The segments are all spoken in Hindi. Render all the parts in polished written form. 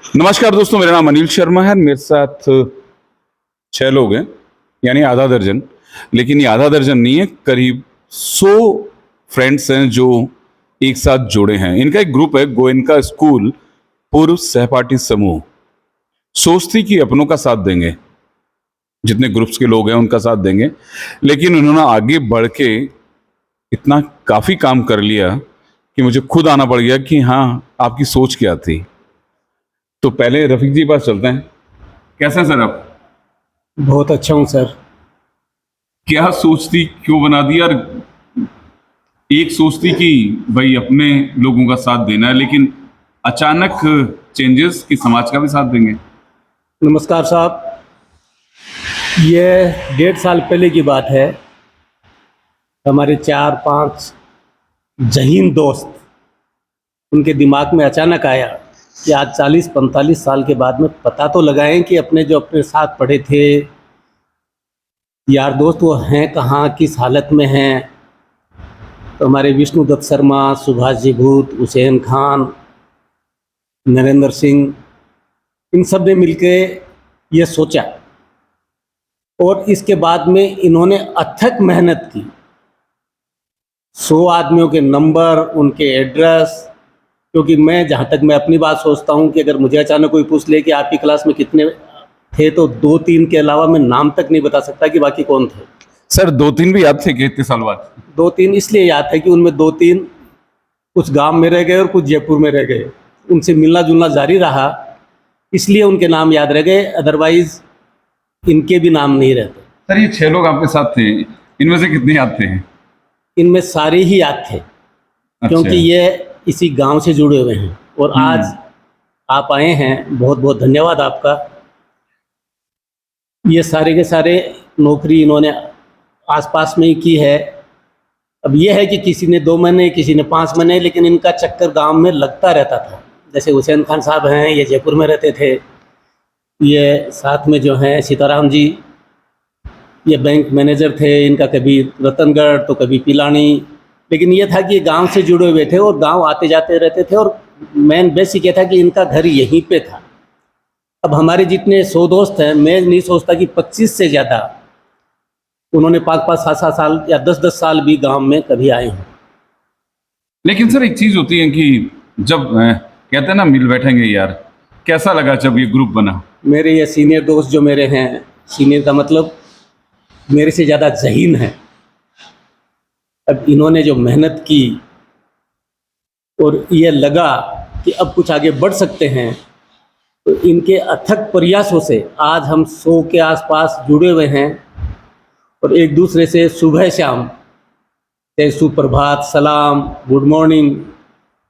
नमस्कार दोस्तों, मेरा नाम अनिल शर्मा है। मेरे साथ 6 लोग हैं, यानी आधा दर्जन। लेकिन ये आधा दर्जन नहीं है, करीब 100 फ्रेंड्स हैं जो एक साथ जुड़े हैं। इनका एक ग्रुप है, गोयनका स्कूल पूर्व सहपाठी समूह। सोचती कि अपनों का साथ देंगे, जितने ग्रुप्स के लोग हैं उनका साथ देंगे, लेकिन उन्होंने आगे बढ़ के इतना काफ़ी काम कर लिया कि मुझे खुद आना पड़ गया कि हाँ, आपकी सोच क्या थी। तो पहले रफीक जी के पास चलते हैं। कैसे हैं सर आप? बहुत अच्छा हूँ सर। क्या सोचती, क्यों बना दिया? और एक सोचती कि भाई अपने लोगों का साथ देना है, लेकिन अचानक चेंजेस कि समाज का भी साथ देंगे। नमस्कार साहब, ये 1.5 साल पहले की बात है। हमारे 4-5 जहीन दोस्त, उनके दिमाग में अचानक आया कि आज 40-45 साल के बाद में पता तो लगाएं कि अपने जो अपने साथ पढ़े थे यार दोस्त, वो हैं कहाँ, किस हालत में हैं। तो हमारे विष्णु दत्त शर्मा, सुभाष जी भूत, हुसैन खान, नरेंद्र सिंह, इन सब ने मिलके ये सोचा और इसके बाद में इन्होंने अथक मेहनत की। 100 आदमियों के नंबर, उनके एड्रेस, क्योंकि मैं जहाँ तक मैं अपनी बात सोचता हूँ कि अगर मुझे अचानक कोई पूछ ले कि आपकी क्लास में कितने थे, तो 2-3 के अलावा मैं नाम तक नहीं बता सकता कि बाकी कौन थे। सर 2-3 भी याद थे कि इतने साल बाद? 2-3 इसलिए याद है कि उनमें 2-3 कुछ गांव में रह गए और कुछ जयपुर में रह गए। उनसे मिलना जुलना जारी रहा, इसलिए उनके नाम याद रह गए, अदरवाइज इनके भी नाम नहीं रहते। सर ये 6 लोग आपके साथ थे, इनमें से कितने याद थे? इनमें सारे ही याद थे, क्योंकि ये इसी गांव से जुड़े हुए हैं। और आज आप आए हैं, बहुत बहुत धन्यवाद आपका। ये सारे के सारे नौकरी इन्होंने आसपास में ही की है। अब ये है कि किसी ने 2 महीने, किसी ने 5 महीने, लेकिन इनका चक्कर गांव में लगता रहता था। जैसे हुसैन खान साहब हैं, ये जयपुर में रहते थे। ये साथ में जो हैं सीताराम जी, ये बैंक मैनेजर थे। इनका कभी रतनगढ़ तो कभी पिलानी, लेकिन ये था कि गांव से जुड़े हुए थे और गांव आते जाते रहते थे। और मेन बेसिक ये था कि इनका घर यहीं पे था। अब हमारे जितने 100 दोस्त हैं, मैं नहीं सोचता कि 25 से ज़्यादा उन्होंने 5-5, 7-7 साल या 10-10 साल भी गांव में कभी आए हैं। लेकिन सर एक चीज होती है कि जब कहते हैं ना मिल बैठेंगे यार, कैसा लगा जब ये ग्रुप बना? मेरे ये सीनियर दोस्त जो मेरे हैं, सीनियर का मतलब मेरे से ज़्यादा ज़हीन है। अब इन्होंने जो मेहनत की और ये लगा कि अब कुछ आगे बढ़ सकते हैं, तो इनके अथक प्रयासों से आज हम 100 के आसपास जुड़े हुए हैं। और एक दूसरे से सुबह शाम से सुप्रभात, सलाम, गुड मॉर्निंग,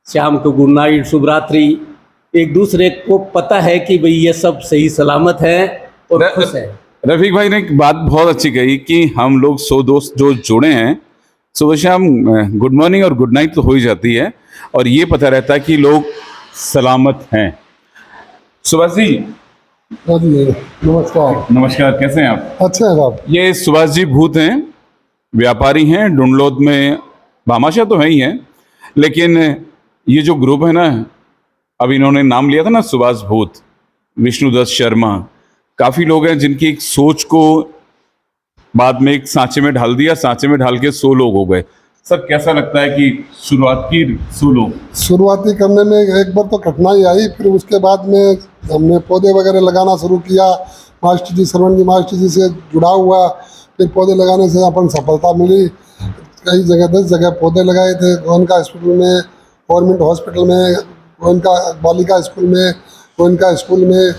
शाम को गुड नाइट, शुभ रात्रि। एक दूसरे को पता है कि भाई ये सब सही सलामत हैं और खुश हैं। रफीक भाई ने एक बात बहुत अच्छी कही कि हम लोग 100 दोस्त जो जुड़े हैं, सुबह शाम गुड मॉर्निंग और गुड नाइट तो हो ही जाती है, और ये पता रहता है कि लोग सलामत हैं। सुभाष जी नमस्कार। नमस्कार, कैसे हैं आप? अच्छे हैं साहब। ये सुभाष जी भूत हैं, व्यापारी हैं, डुंडलोद में। भामाशाह तो है ही हैं, लेकिन ये जो ग्रुप है ना, अब इन्होंने नाम लिया था ना सुभाष भूत, विष्णु दत्त शर्मा, काफ़ी लोग हैं जिनकी एक सोच को बाद में एक सांचे में ढाल दिया, सांचे में ढाल के 100 लोग हो गए। सर कैसा लगता है कि शुरुआत की 100 लोग? शुरुआती करने में एक बार तो कठिनाई आई, फिर उसके बाद में हमने पौधे वगैरह लगाना शुरू किया। मास्टर जी, श्रवण जी मास्टर जी से जुड़ा हुआ, फिर पौधे लगाने से अपन सफलता मिली। कई जगह 10 जगह पौधे लगाए थे। गोयनका हॉस्पिटल में, गवर्नमेंट हॉस्पिटल में, गोयनका बालिका स्कूल में, गोयनका स्कूल में,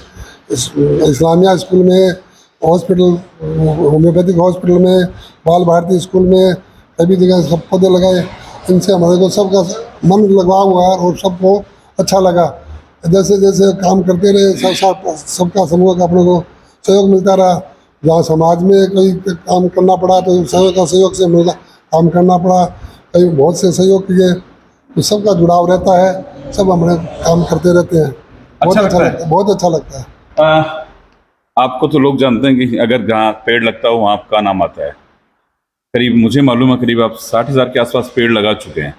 इस्लामिया स्कूल में, हॉस्पिटल, होम्योपैथिक हॉस्पिटल में, बाल भारती स्कूल में, सभी जगह सब पौधे लगाए। इनसे हमारे को सबका मन लगवा हुआ और सबको अच्छा लगा। जैसे जैसे काम करते रहे, सबका समूह का अपने को सहयोग मिलता रहा। जहाँ समाज में कोई काम करना पड़ा तो सहयोग से मिला, काम करना पड़ा। कई बहुत से सहयोग किए, तो सबका जुड़ाव रहता है, सब हमारे काम करते रहते हैं। बहुत अच्छा लगता है, बहुत अच्छा लगता है। आपको तो लोग जानते हैं कि अगर जहाँ पेड़ लगता हो वहाँ आपका नाम आता है। करीब मुझे मालूम है करीब आप 60,000 के आसपास पेड़ लगा चुके हैं।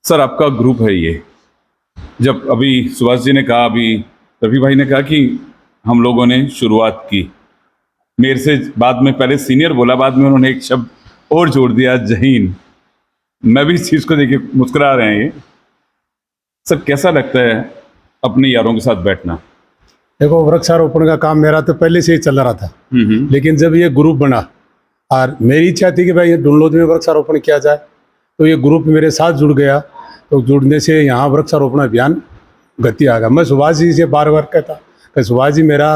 सर आपका ग्रुप है ये, जब अभी सुभाष जी ने कहा अभी रफ़ी भाई ने कहा कि हम लोगों ने शुरुआत की, मेरे से बाद में पहले सीनियर बोला, बाद में उन्होंने एक शब्द और जोड़ दिया, जहीन। मैं भी इस चीज़ को देख के मुस्कुरा रहे हैं। ये सर कैसा लगता है अपने यारों के साथ बैठना? देखो, वृक्षारोपण का काम मेरा तो पहले से ही चल रहा था, लेकिन जब ये ग्रुप बना और मेरी इच्छा थी कि भाई ये डुनलोद में वृक्षारोपण किया जाए, तो ये ग्रुप मेरे साथ जुड़ गया। तो जुड़ने से यहाँ वृक्षारोपण अभियान गति आ गया। मैं सुभाष जी से बार बार कहता कि सुभाष जी, मेरा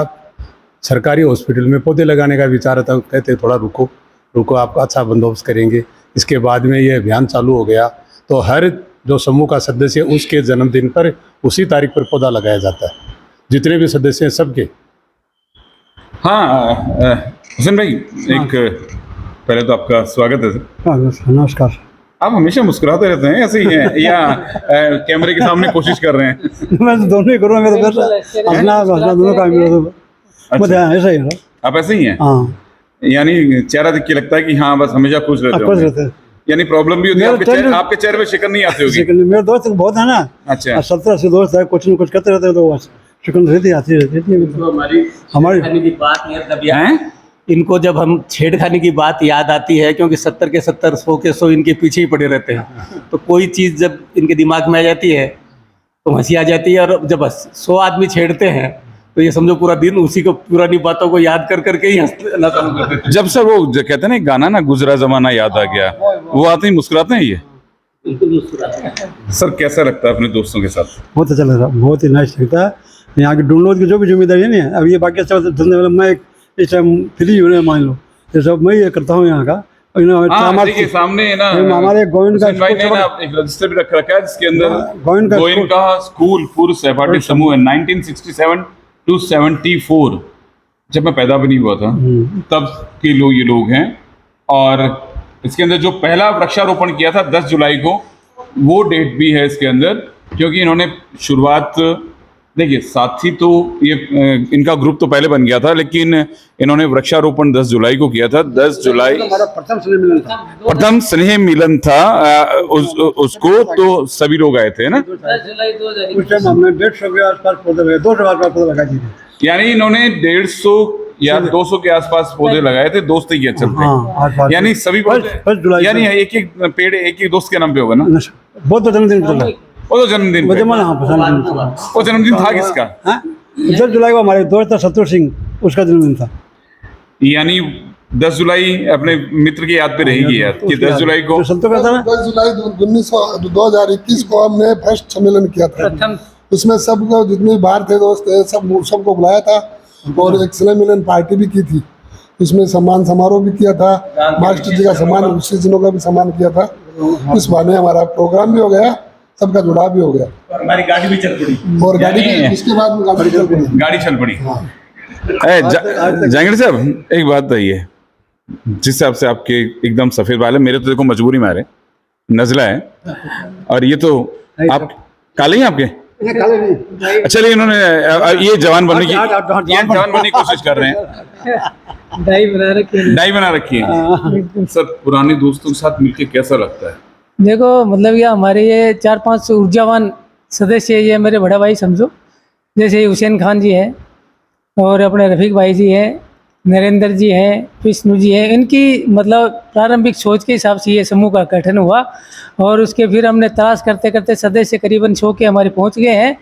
सरकारी हॉस्पिटल में पौधे लगाने का विचार था। कहते थोड़ा रुको आपका अच्छा बंदोबस्त करेंगे। इसके बाद में ये अभियान चालू हो गया, तो हर जो समूह का सदस्य है उसके जन्मदिन पर उसी तारीख पर पौधा लगाया जाता है, जितने भी सदस्य हैं सबके। हाँ हुसैन भाई, एक पहले तो आपका स्वागत है सर। नमस्कार। आप हमेशा मुस्कुराते रहते हैं, ऐसे ही हैं या कैमरे के सामने कोशिश कर रहे हैं? मैं तो दोनों ही करूँगा, मैं तो हंसना दोनों काम मेरा तो अच्छा, ऐसा ही है। आप ऐसे ही हैं? हाँ, यानी चेहरा देख के लगता है कि हाँ बस हमेशा खुश रहते खुश हो। रहते हैं। यानी प्रॉब्लम भी होती है मेरा आपके चेहरे पे शिकन नहीं आती होगी? लेकिन मेरे दोस्त बहुत है ना। अच्छा, 70-80 दोस्त है, कुछ न कुछ करते रहते हैं, तो बस शिकन रहती आती रहती है। तो हमारी हमारी खाने की बात याद तब याद, हैं? इनको जब हम छेड़खानी की बात याद आती है, क्योंकि 70 के 70 100 के 100 इनके पीछे ही पड़े रहते हैं। तो कोई चीज़ जब इनके दिमाग में आ जाती है तो हंसी आ जाती है, और जब 100 आदमी छेड़ते हैं तो ये समझो पूरा दिन उसी को पुरानी बातों को याद कर करके ही हंसना चालू कर देते जब सर वो जो कहते हैं ना एक गाना ना, गुजरा जमाना याद आ गया, वो आते ही मुस्कुराते हैं ये? हैं। बिल्कुल मुस्कुराते हैं। सर कैसा लगता है अपने दोस्तों के साथ? बहुत अच्छा लग रहा, बहुत ही नाइस लगता है। यहाँ की डुनलोद की जो भी जिम्मेदारी है ना, अब ये बाकी सब धंधे वाला मैं इस टाइम फ्री हूँ, मान लो ये सब मैं ये करता हूँ यहाँ का। हाँ, देखिए सामने है ना, हमारे गोविंद का हुसैन भाई ने ना एक रजिस्टर भी रख रखा है जिसके अंदर गोविंद का स्कूल पूर्व सहपाठी समूह है 1967 to 74। जब मैं पैदा भी नहीं हुआ था तब के ये लोग हैं। और इसके अंदर जो पहला वृक्षारोपण किया था 10 जुलाई को, वो डेट भी है इसके अंदर, क्योंकि इन्होंने शुरुआत, देखिए साथी तो ये इनका ग्रुप तो पहले बन गया था, लेकिन इन्होंने वृक्षारोपण 10 जुलाई को किया था। 10 जुलाई हमारा प्रथम स्नेह मिलन था। प्रथम स्नेह मिलन था उसको तो सभी लोग आए थे ना। 10 जुलाई 2000 उस टाइम हमने 150 के आसपास पौधे लगे, 200 के आसपास पौधे लगा दिए। यानी इन्होंने 150 या 200 के आसपास पौधे लगाए थे, दोस्त ही चलते। हाँ, यानी सभी फर्स्ट जुलाई, यानी एक एक पेड़ एक एक दोस्त के नाम पे होगा ना? बहुत तो जन्मदिन चल रहा है। वो तो जन्मदिन पे। वो जन्मदिन था किसका? 10 जुलाई को हमारे दोस्त शत्रु सिंह, उसका जन्मदिन था। यानी 10 जुलाई अपने मित्र की याद पे रहेगी यार, कि 10 जुलाई को। तो संतों का था ना, 10 जुलाई 2021 को हमने फर्स्ट सम्मेलन किया था। उसमें सबको जितने बाहर थे दोस्त सबको बुलाया था, और एक स्नेह मिलन पार्टी भी की थी। उसमें सम्मान समारोह भी किया था, मास्टर जी का सम्मान, उसी दिनों का भी सम्मान किया था। इस बहाने हमारा प्रोग्राम भी हो गया, सबका जुड़ाव भी हो गया, और हमारी गाड़ी भी चल पड़ी। और गाड़ी भी उसके बाद में गाड़ी चल पड़ी। गाड़ी चल पड़ी। जहांगीर साहब एक बात बताइए, जिस हिसाब से आपके एकदम सफेद बाल है, मेरे तो देखो मजबूरी में आ रहे, नजला है, और ये तो आप काले ही आपके। अच्छा, लेकिन इन्होंने ये जवान बनने की कोशिश कर रहे हैं, डाई बना रखी है। सर पुराने दोस्तों के साथ मिलके कैसा लगता है? देखो, मतलब ये हमारे ये 4-5 ऊर्जावान सदस्य है, ये मेरे बड़ा भाई समझो, जैसे हुसैन खान जी हैं, और अपने रफ़ीक भाई जी हैं, नरेंद्र जी हैं, विष्णु जी हैं। इनकी मतलब प्रारंभिक सोच के हिसाब से ये समूह का गठन हुआ, और उसके फिर हमने तलाश करते करते सदस्य करीबन 100 के हमारे पहुंच गए हैं,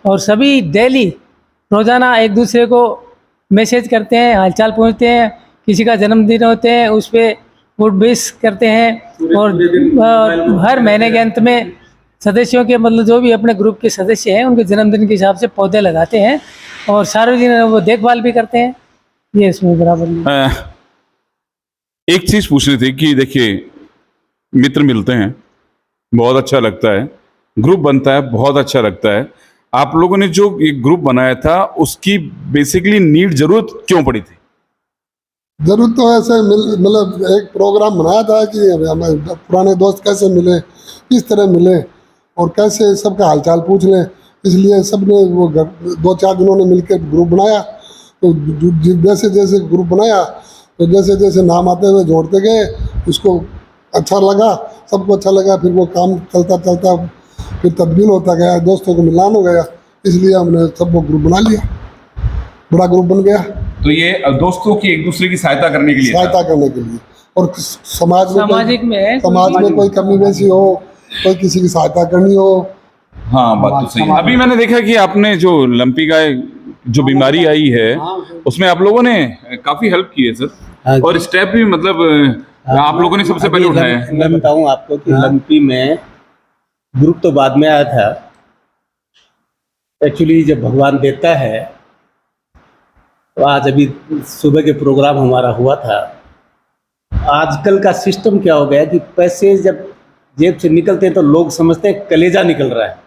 और सभी डेली रोज़ाना एक दूसरे को मैसेज करते हैं, हालचाल पूछते हैं, किसी का जन्मदिन होते हैं उस पर गुड विश करते हैं, और हर महीने के अंत में सदस्यों के मतलब जो भी अपने ग्रुप के सदस्य हैं उनके जन्मदिन के हिसाब से पौधे लगाते हैं, और सार्वजनिक वो देखभाल भी करते हैं। ये इसमें बराबर नहीं। एक चीज पूछनी थी कि देखिए, मित्र मिलते हैं, बहुत अच्छा लगता है, ग्रुप बनता है, बहुत अच्छा लगता है। आप लोगों ने जो एक ग्रुप बनाया था उसकी बेसिकली नीड, जरूरत क्यों पड़ी थी? जरूरत तो ऐसे मतलब एक प्रोग्राम बनाया था कि हमें पुराने दोस्त कैसे मिले, किस तरह मिले, और कैसे सबका हालचाल पूछ लें। इसलिए सबने वो 2-4 दिनों ने मिलकर ग्रुप बनाया। तो जैसे जैसे ग्रुप बनाया, तो जैसे जैसे नाम आते हुए जोड़ते गए, उसको अच्छा लगा, सबको अच्छा लगा। फिर वो काम चलता चलता फिर तब्दील होता गया, दोस्तों को मिलान हो गया, इसलिए हमने सब वो ग्रुप बना लिया, बड़ा ग्रुप बन गया तो ये दोस्तों की एक दूसरे की सहायता करने के लिए था। सहायता करने के लिए। और समाज में सामाजिक में है, समाज में कोई कमी बेसी हो, कोई किसी की सहायता करनी हो। हाँ, बात तो सही है। अभी मैंने देखा कि आपने जो लंपी गाय जो बीमारी आई है उसमें आप लोगों ने काफी हेल्प की है सर, और स्टेप भी मतलब आप लोगों ने सबसे पहले उठाया है। मैं बताऊं आपको कि लंपी में ग्रुप तो बाद में आया था। एक्चुअली जब भगवान देता है, तो आज अभी सुबह के प्रोग्राम हमारा हुआ था। आजकल का सिस्टम क्या हो गया कि पैसे जब जेब से निकलते हैं तो लोग समझते हैं कलेजा निकल रहा है,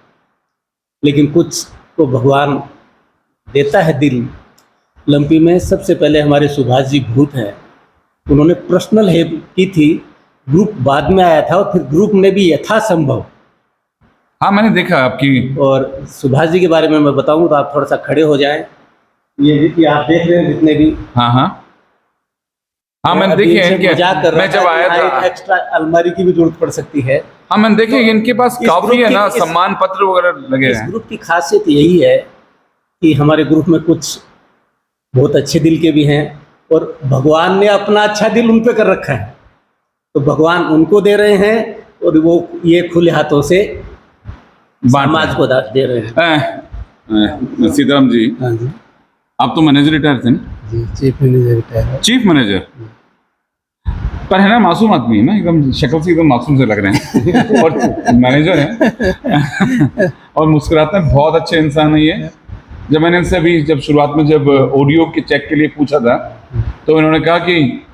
लेकिन कुछ तो भगवान देता है दिल। लंपी में सबसे पहले हमारे सुभाष जी भूत हैं, उन्होंने पर्सनल हेल्प की थी। ग्रुप बाद में आया था और फिर ग्रुप ने भी यथासंभव। हाँ, मैंने देखा आपकी। और सुभाष जी के बारे में मैं बताऊं तो आप थोड़ा सा खड़े हो जाएं। ये कि आप देख रहे हैं जितने भी। हाँ हाँ हाँ, मैंने देखे हैं इनके। मैं जब आया था, एक्स्ट्रा अलमारी की भी जरूरत पड़ सकती है। हाँ मैंने देखे इनके पास इस काफी ग्रुप है की- ना, इस- सम्मान पत्र वगैरह लगे इस हैं। ग्रुप की खासियत यही है कि हमारे ग्रुप में कुछ बहुत अच्छे दिल के भी हैं, और भगवान ने अपना अच्छा दिल उन पे कर रखा है, तो भगवान उनको दे रहे हैं और वो ये खुले हाथों से समाज को दे रहे हैं। सीताराम जी, हाँ जी आप तो मैनेजर रिटायर थे ना? जी, चीफ मैनेजर रिटायर है। चीफ मैनेजर, पर है ना मासूम आदमी है ना, एकदम शक्ल से एकदम मासूम से लग रहे हैं और मैनेजर हैं और मुस्कुराते हैं, बहुत अच्छे इंसान है ये। जब मैंने इनसे अभी जब शुरुआत में जब ऑडियो के चेक के लिए पूछा था, तो इन्होंने कहा कि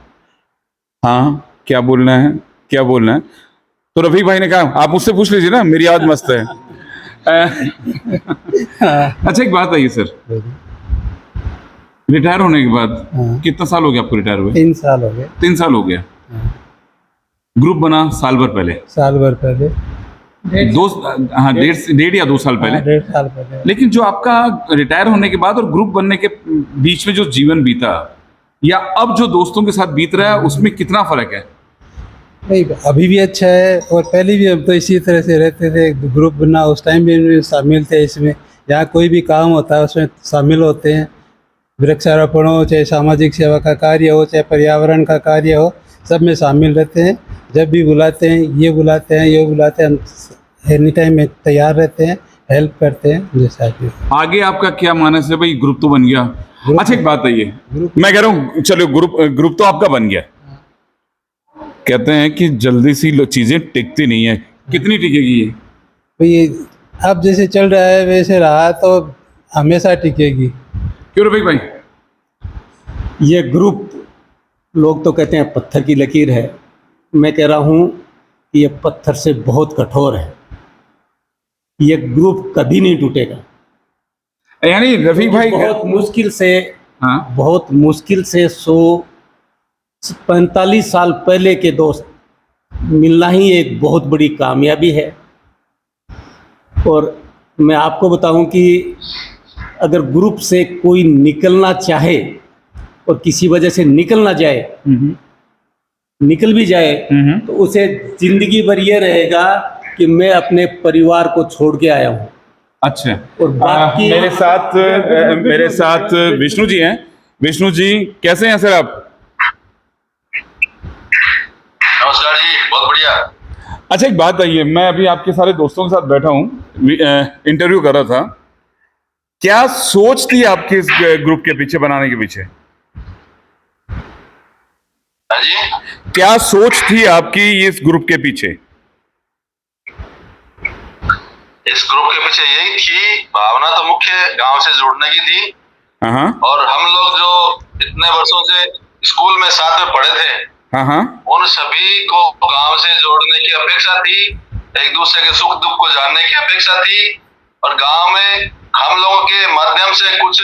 हाँ क्या बोलना है, क्या बोलना है। तो रफीक भाई ने कहा आप मुझसे पूछ लीजिए ना, मेरी याद मस्त है। अच्छा एक बात है सर, रिटायर होने के बाद हाँ। कितना साल हो गया आपको रिटायर हुए? 3 साल हो गए। 3 साल हो गया। ग्रुप बना साल भर पहले, साल भर पहले। हाँ 1.5 या 2 साल पहले। 1.5 साल पहले। लेकिन जो आपका रिटायर होने के बाद और ग्रुप बनने के बीच में जो जीवन बीता, या अब जो दोस्तों के साथ बीत रहा है, उसमें कितना फर्क है? नहीं, अभी भी अच्छा है, और पहले भी हम तो इसी तरह से रहते थे। ग्रुप बना उस टाइम भी शामिल थे इसमें। यहाँ कोई भी काम होता है उसमें शामिल होते हैं। वृक्षारोपण हो, चाहे सामाजिक सेवा का कार्य हो, चाहे पर्यावरण का कार्य हो, सब में शामिल रहते हैं। जब भी बुलाते हैं, ये बुलाते हैं, ये बुलाते हैं, हम एनी टाइम में तैयार रहते हैं, हेल्प करते हैं जैसा कि। आगे आपका क्या मानस है भाई? ग्रुप तो बन गया। अच्छा एक बात है, ये मैं कह रहा हूँ चलो ग्रुप तो आपका बन गया। कहते हैं कि जल्दी सी चीजें टिकती नहीं है, कितनी टिकेगी ये? तो ये अब जैसे चल रहा है वैसे रहा तो हमेशा टिकेगी। क्यों रफीक भाई? ये ग्रुप, लोग तो कहते हैं पत्थर की लकीर है, मैं कह रहा हूँ कि ये पत्थर से बहुत कठोर है। ये ग्रुप कभी नहीं टूटेगा। यानी रफीक भाई बहुत मुश्किल से, हाँ बहुत मुश्किल से 145 साल पहले के दोस्त मिलना ही एक बहुत बड़ी कामयाबी है। और मैं आपको बताऊं कि अगर ग्रुप से कोई निकलना चाहे और किसी वजह से निकल ना जाए, निकल भी जाए, तो उसे जिंदगी भर ये रहेगा कि मैं अपने परिवार को छोड़ के आया हूँ। अच्छा, और बाकी मेरे साथ विष्णु जी हैं। विष्णु जी कैसे हैं सर आप? नमस्कार जी, बहुत बढ़िया। अच्छा एक बात है, मैं अभी आपके सारे दोस्तों के साथ बैठा हूँ, इंटरव्यू कर रहा था। क्या सोच थी आपके इस ग्रुप के पीछे बनाने के पीछे? हाँ जी, क्या सोच थी आपकी इस ग्रुप के पीछे? इस ग्रुप के पीछे यही थी भावना, तो मुख्य गांव से जुड़ने की थी। हाँ और हम लोग जो इतने वर्षों से स्कूल में साथ में पढ़े थे, हाँ उन सभी को गांव से जोड़ने की अपेक्षा थी, एक दूसरे के सुख दुख को जानने की अपेक्षा थी, और गांव में हम लोगों के माध्यम से कुछ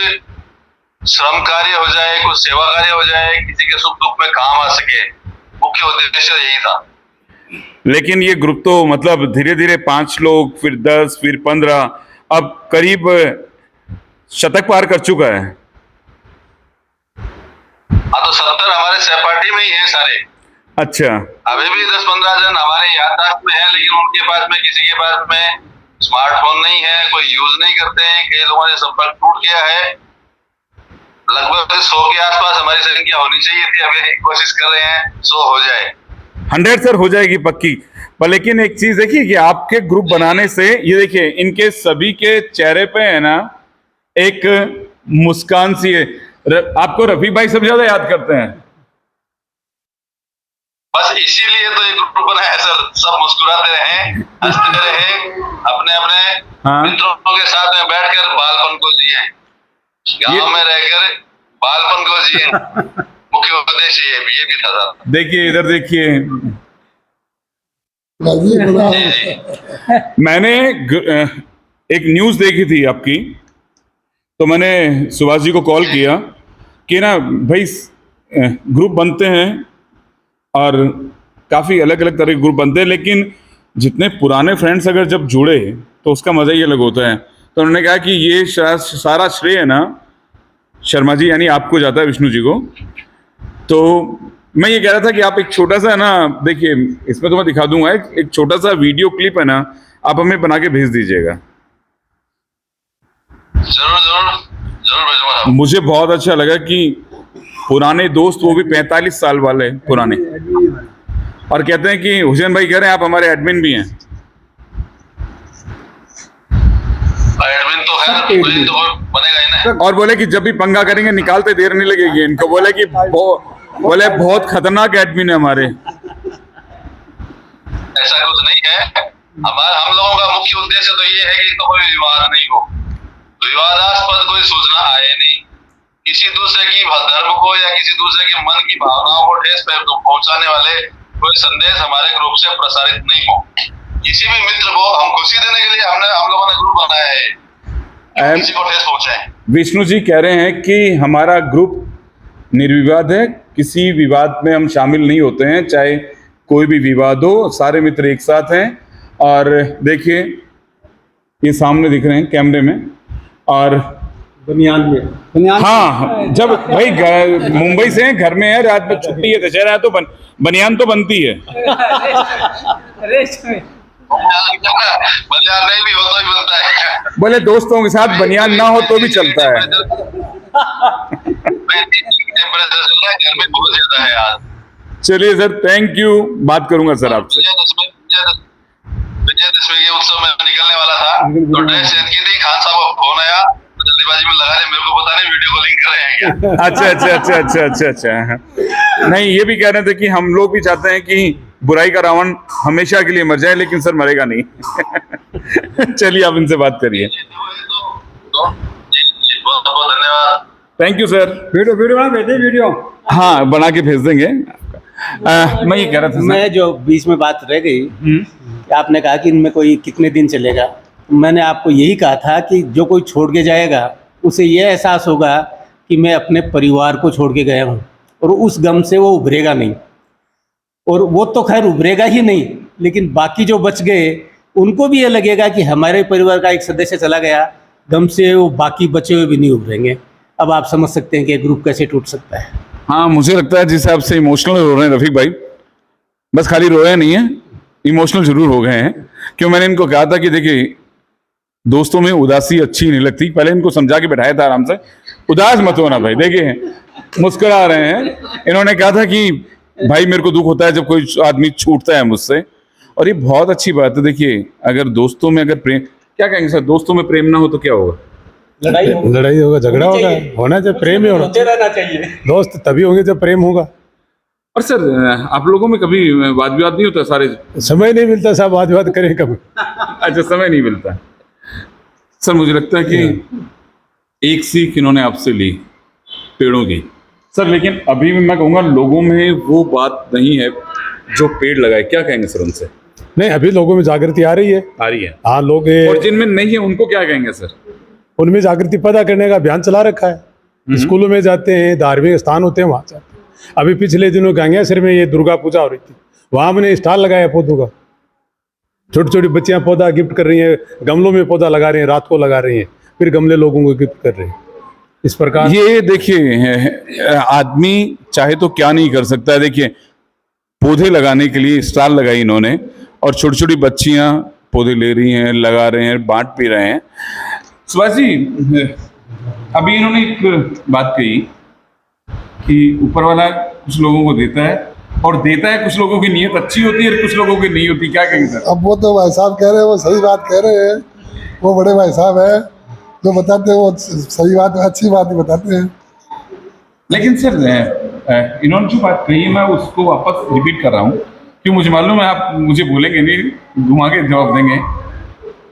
श्रम कार्य हो जाए, कुछ सेवा कार्य हो जाए, किसी के सुख दुख में काम आ सके। मुख्य उद्देश्य यही था। लेकिन ये ग्रुप तो मतलब धीरे धीरे 5 लोग, फिर 10, फिर 15, अब करीब शतक पार कर चुका है। हाँ, तो 70 हमारे सहपाठी में ही है सारे। अच्छा, अभी भी 10-15 जन हमारे याददाश्त में है, लेकिन उनके पास में, किसी के पास में स्मार्टफोन नहीं है, कोई यूज नहीं करते हैं, कई लोगों से संपर्क टूट गया है। लगभग 100 के आसपास हमारी संख्या होनी चाहिए थी, अभी कोशिश कर रहे हैं 100 हो जाए। 100 सर हो जाएगी पक्की। पर लेकिन एक चीज देखिए कि आपके ग्रुप बनाने से ये देखिए इनके सभी के चेहरे पे है ना एक मुस्कान सी है। आपको रफीक भाई सबसे ज्यादा याद करते हैं। बस इसीलिए तो ये ग्रुप बनाया है सर, सब मुस्कुराते रहे, हंसते रहे, अपने अपने हाँ। मित्रों के साथ में बैठकर बालपन को जिए, गांव में रहकर बालपन को जिए। मुख्य उद्देश्य ये भी था सर। देखिए इधर देखिए, राजीव बड़ा मैंने एक न्यूज़ देखी थी आपकी, तो मैंने सुभाष जी को कॉल किया कि ना भाई ग्रुप बनते हैं और काफ़ी अलग अलग तरह के ग्रुप बनते हैं, लेकिन जितने पुराने फ्रेंड्स अगर जब जुड़े तो उसका मज़ा ही अलग होता है। तो उन्होंने कहा कि ये सारा श्रेय है ना शर्मा जी यानी आपको जाता है, विष्णु जी को। तो मैं ये कह रहा था कि आप एक छोटा सा ना, देखिए इसमें तो मैं दिखा दूंगा, एक छोटा सा वीडियो क्लिप है ना, आप हमें बना के भेज दीजिएगा। जरूर जरूर जरूर भेजूंगा साहब। मुझे बहुत अच्छा लगा कि पुराने दोस्त, वो भी 45 साल वाले पुराने, और कहते हैं कि हुसैन भाई कह रहे हैं आप हमारे एडमिन भी हैं। एडमिन तो है, एडमिन तो बनेगा ही ना। और बोले कि जब भी पंगा करेंगे निकालते देर नहीं लगेगी इनको। बोले कि बोले बहुत खतरनाक एडमिन है हमारे। ऐसा कुछ नहीं है, हम लोगों का मुख्य उद्देश्य तो ये है कि कोई विवाद नहीं हो, विवादास्पद कोई सूचना आए नहीं, किसी दूसरे की धर्म को या किसी दूसरे के मन की भावनाओं को ठेस पहुंचाने वाले कोई संदेश हमारे ग्रुप से प्रसारित नहीं हो। किसी भी मित्र को हम खुशी देने के लिए हम लोगों ने ग्रुप बनाया है, किसी को ठेस पहुंचाए। विष्णु जी कह रहे हैं कि हमारा ग्रुप निर्विवाद है, किसी विवाद में हम शामिल नहीं होते हैं, चाहे कोई भी विवाद हो, सारे मित्र एक साथ हैं। और देखिए ये सामने दिख रहे हैं कैमरे में, और बनियान में हाँ जब भाई मुंबई से हैं, घर में है, रात में छुट्टी है, दशहरा है, तो बनियान तो बनती है। रेस्ट में बनियान नहीं भी हो तो ही बनता है। बोले दोस्तों के साथ बनियान ना हो तो भी चलता है। टेम्परेचर चल रहा है, गर्मी बहुत ज्यादा है आज। चलिए सर, थैंक यू, बात करूंगा सर आपसे। विजयदशमी के उत्सव में निकलने वाला था, तो ड्रेस चेंज की थी, खान साहब का फोन आया, जल्दीबाजी में लगा रहे, मेरे को पता नहीं वीडियो कॉलिंग कर रहे हैं क्या। अच्छा। नहीं, ये भी कह रहे थे कि हम लोग भी चाहते हैं कि बुराई का रावण हमेशा के लिए मर जाए, लेकिन सर मरेगा नहीं। चलिए आप इनसे बात करिए। बहुत बहुत धन्यवाद। Thank you sir. वीडियो हाँ बना के भेज देंगे। मैं ये कह रहा था सर, मैं जो बीच में बात रह गई, आपने कहा कि इनमें कोई कितने दिन चलेगा, मैंने आपको यही कहा था कि जो कोई छोड़ के जाएगा उसे यह एहसास होगा कि मैं अपने परिवार को छोड़ के गया हूँ, और उस गम से वो उभरेगा नहीं। और वो तो खैर उभरेगा ही नहीं, लेकिन बाकी जो बच गए उनको भी ये लगेगा कि हमारे परिवार का एक सदस्य चला गया, गम से वो बाकी बचे हुए भी नहीं उभरेंगे। अब आप समझ सकते हैं कि ग्रुप कैसे टूट सकता है। हाँ मुझे लगता है जिस हिसाब से इमोशनल हो रहे हैं रफीक भाई, बस खाली रोए नहीं है, इमोशनल जरूर हो गए हैं। क्यों मैंने इनको कहा था कि देखिए दोस्तों में उदासी अच्छी नहीं लगती, पहले इनको समझा के बैठाया था आराम से, उदास मत होना भाई। देखिए मुस्कुरा रहे हैं। इन्होंने कहा था कि भाई मेरे को दुख होता है जब कोई आदमी छूटता है मुझसे, और ये बहुत अच्छी बात है। देखिए अगर दोस्तों में अगर प्रेम, क्या कहेंगे सर, दोस्तों में प्रेम ना हो तो क्या होगा? लड़ाई होगा, झगड़ा होगा, होना चाहिए, प्रेम ही होना रहना चाहिए। दोस्त तभी होंगे जब प्रेम होगा। और सर आप लोगों में कभी वाद विवाद नहीं होता? सारे समय नहीं मिलता, सब बात बात करें कभी। अच्छा, समय नहीं मिलता। सर मुझे लगता है कि एक सीख इन्होंने आपसे ली पेड़ों की सर, लेकिन अभी भी मैं कहूँगा लोगों में वो बात नहीं है जो पेड़ लगाए। क्या कहेंगे सर उनसे? नहीं, अभी लोगों में जागृति आ रही है। आ रही है। हाँ, लोग और जिनमें नहीं है उनको क्या कहेंगे सर? उनमें जागृति पैदा करने का अभियान चला रखा है। स्कूलों में जाते हैं, धार्मिक स्थान होते हैं, वहाँ जाते हैं। अभी पिछले दिनों गंगेसर में ये दुर्गा पूजा हो रही थी, वहाँ हमने स्टॉल लगाया पौधों का। छोटी छोटी बच्चियां पौधा गिफ्ट कर रही हैं, गमलों में पौधा लगा रही हैं, रात को लगा रही हैं, फिर गमले लोगों को गिफ्ट कर रहे हैं। इस प्रकार ये देखिए आदमी चाहे तो क्या नहीं कर सकता है। देखिए पौधे लगाने के लिए स्टॉल लगाई इन्होंने, और छोटी छोटी बच्चियां पौधे ले रही हैं, लगा रहे हैं, बांट भी रहे हैं। सुभाष जी, अभी इन्होंने एक बात कही कि ऊपर वाला कुछ लोगों को देता है और देता है, कुछ लोगों की नीयत अच्छी होती है और कुछ लोगों की नहीं होती, क्या कहेंगे सर? अब वो तो भाई साहब कह रहे हैं, वो सही बात कह रहे हैं, वो बड़े भाई साहब है जो बताते हैं, वो सही बात अच्छी बात ही बताते हैं। लेकिन सर इन्होंने जो बात कही मैं उसको वापस रिपीट कर रहा हूँ क्यों, मुझे मालूम है आप मुझे बोलेंगे नहीं, घुमा के जवाब देंगे।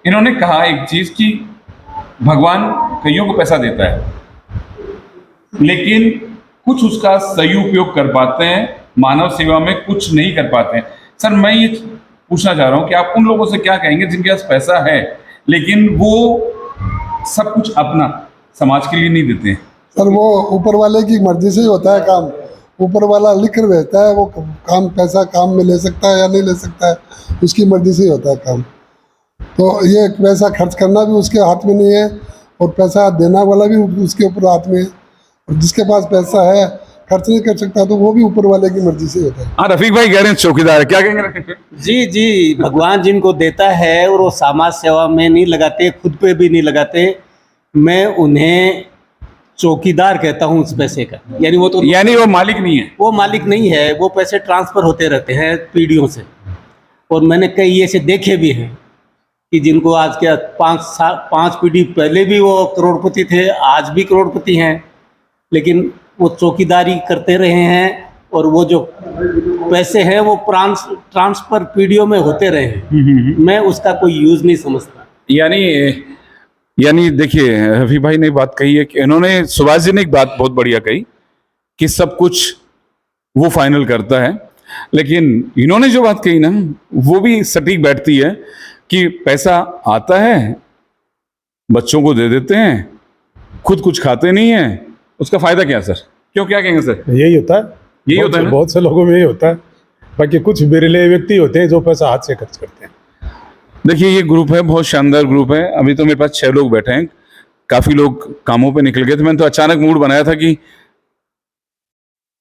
इन्होंने कहा एक चीज कि भगवान कईयों को पैसा देता है लेकिन कुछ उसका सही उपयोग कर पाते हैं, मानव सेवा में कुछ नहीं कर पाते हैं। सर मैं ये पूछना चाह रहा हूँ कि आप उन लोगों से क्या कहेंगे जिनके पास पैसा है लेकिन वो सब कुछ अपना समाज के लिए नहीं देते हैं? सर वो ऊपर वाले की मर्जी से ही होता है काम, ऊपर वाला लिख कर भेजता है, वो काम पैसा काम में ले सकता है या नहीं ले सकता है, उसकी मर्जी से ही होता है काम। तो ये पैसा खर्च करना भी उसके हाथ में नहीं है और पैसा देना वाला भी उसके ऊपर हाथ में है, और जिसके पास पैसा है खर्च नहीं कर सकता तो वो भी ऊपर वाले की मर्जी से होता है। हाँ, रफीक भाई कह रहे हैं चौकीदार है, क्या कहेंगे? जी जी, भगवान जिनको देता है और वो समाज सेवा में नहीं लगाते, खुद पे भी नहीं लगाते, मैं उन्हें चौकीदार कहता हूँ उस पैसे का। यानी वो तो यानी वो मालिक नहीं है। वो मालिक नहीं है, वो पैसे ट्रांसफर होते रहते हैं पीढ़ियों से। और मैंने कई ऐसे देखे भी हैं कि जिनको आज के 5 पीढ़ी पहले भी वो करोड़पति थे, आज भी करोड़पति हैं, लेकिन वो चौकीदारी करते रहे हैं और वो जो पैसे हैं वो ट्रांसफर पीढ़ियों में होते रहे हैं। मैं उसका कोई यूज़ नहीं समझता। यानी देखिए रफी भाई ने बात कही है कि इन्होंने, सुभाष जी ने एक बात बहुत बढ़िया कही कि सब कुछ वो फाइनल करता है, लेकिन इन्होंने जो बात कही ना वो भी सटीक बैठती है कि पैसा आता है, बच्चों को दे देते हैं, खुद कुछ खाते नहीं है, उसका फायदा क्या सर? क्यों, क्या कहेंगे सर? यही होता है, यही होता है ना? बहुत से लोगों में यही होता है। बाकी कुछ बिरले व्यक्ति होते हैं जो पैसा हाथ से खर्च करते हैं। देखिए ये ग्रुप है, बहुत शानदार ग्रुप है। अभी तो मेरे पास 6 लोग बैठे हैं, काफी लोग कामों पे निकल गए थे। मैंने तो अचानक मूड बनाया था कि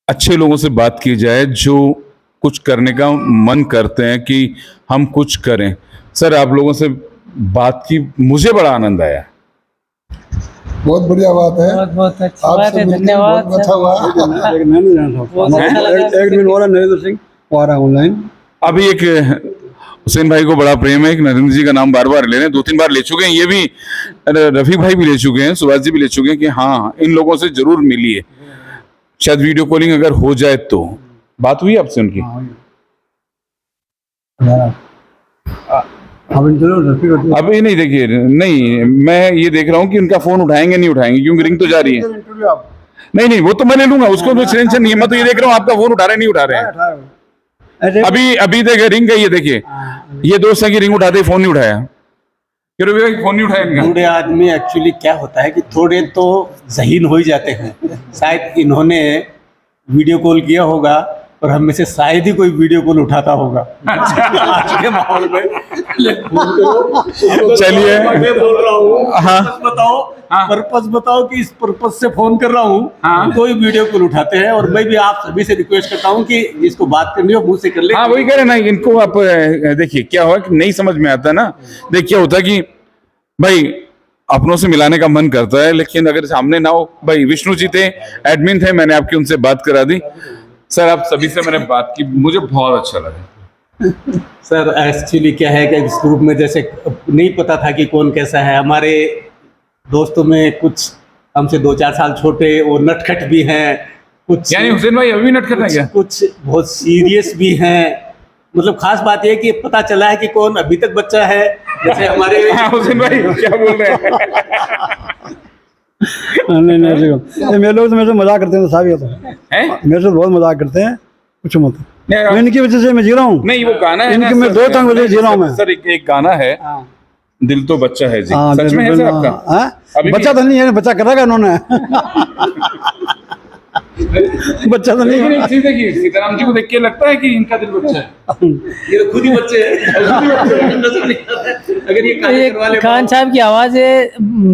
अच्छे लोगों से बात की जाए जो कुछ करने का मन करते हैं कि हम कुछ करें। सर आप लोगों से बात की मुझे बड़ा आनंद आया। बहुत बढ़िया बात है, बहुत बहुत अच्छी बात आपसे है, मिलकर धन्यवाद बहुत अच्छा हुआ। बहुत अच्छा लगा। एक मिनट वाला नरेंद्र सिंह रहा ऑनलाइन। अभी एक हुसैन भाई को बड़ा प्रेम है कि नरेंद्र जी का नाम बार बार ले रहे हैं, 2-3 बार ले चुके हैं, ये भी रफीक भाई भी ले चुके हैं, सुभाष जी भी ले चुके हैं कि हाँ इन लोगों से जरूर मिलिए। शायद वीडियो कॉलिंग अगर हो जाए तो। बात हुई आपसे उनकी? अभी नहीं, देखिए नहीं, मैं ये देख रहा हूँ कि उनका फोन उठाएंगे नहीं उठाएंगे, क्योंकि रिंग तो जा रही है। नहीं वो तो मैं ले लूंगा, उसको तो टेंशन नहीं है। मैं तो ये देख रहा हूँ आपका फोन उठा रहे नहीं उठा रहे हैं। अभी देखिए रिंग गई है, देखिए ये दोस्त है कि रिंग उठाते फोन नहीं उठाया, फोन नहीं उठाया इनका। बूढ़े आदमी एक्चुअली क्या होता है कि थोड़े तो ज़हीन हो ही जाते हैं। शायद इन्होंने वीडियो कॉल किया होगा और हम में से शायद ही कोई वीडियो कॉल उठाता होगा आज के माहौल में। चलिए मैं बोल रहा हूँ, हाँ। पर्पस बताओ कि इस पर्पस से फोन कर रहा हूँ, कोई वीडियो कॉल उठाते हैं। और मैं भी आप सभी से रिक्वेस्ट करता हूँ कि जिसको बात करनी हो मुंह से कर ले। हाँ वही कह रहे ना, इनको आप देखिए क्या हुआ कि नहीं समझ में आता ना। देखिए क्या होता है कि भाई अपनों से मिलाने का मन करता है, लेकिन अगर सामने ना हो, भाई विष्णु जी थे, एडमिन थे, मैंने आपकी उनसे बात करा दी। सर आप सभी से मैंने बात की, मुझे बहुत अच्छा लगा। सर एक्चुअली क्या है कि इस ग्रुप में जैसे नहीं पता था कि कौन कैसा है। हमारे दोस्तों में कुछ हमसे 2-4 साल छोटे और नटखट भी हैं, कुछ यानी हुसैन भाई अभी नटखट है क्या? कुछ बहुत सीरियस भी हैं। मतलब खास बात यह कि पता चला है कि कौन अभी तक बच्चा है, जैसे हमारे हुसैन भाई क्या बोल रहे हैं? नहीं मेरे लोग तो मेरे से मजाक करते हैं, साहब ये तो मेरे से बहुत मजाक करते हैं, कुछ मत। मैं इनकी वजह से मैं जी रहा हूँ। नहीं वो गाना है इनकी मैं 2 तंग वजह जी रहा हूँ मैं। सर एक गाना है, दिल तो बच्चा है जी, हाँ, सच में है सर आपका? अभी बच्चा तो नहीं है, बच्चा करेगा इन्होंने। बच्चा तो नहीं लेकिन एक चीज देखिए, सीताराम जी को देख के लगता है कि इनका दिल बच्चा है। ये तो खुद ही बच्चे हैं अगर ये कार्य करवा ले खान साहब की आवाज़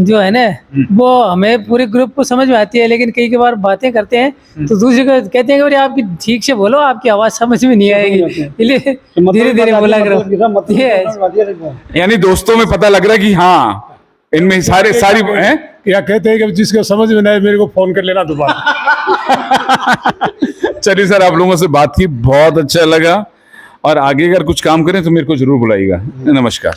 जो है ना वो हमें पूरे ग्रुप को समझ में आती है, लेकिन कई बार बातें करते हैं तो दूसरे को कहते हैं कि भाई आपकी ठीक से बोलो, आपकी आवाज़ समझ में नहीं आएगी, इसलिए धीरे धीरे बोला करो। ये है। यानी दोस्तों में पता लग रहा है कि हाँ इनमें सारी हैं। या कहते हैं कि जिसको समझ में नहीं आए, मेरे को फोन कर लेना दोबारा। चलिए सर, आप लोगों से बात की बहुत अच्छा लगा, और आगे अगर कुछ काम करें तो मेरे को जरूर बुलाइएगा। नमस्कार।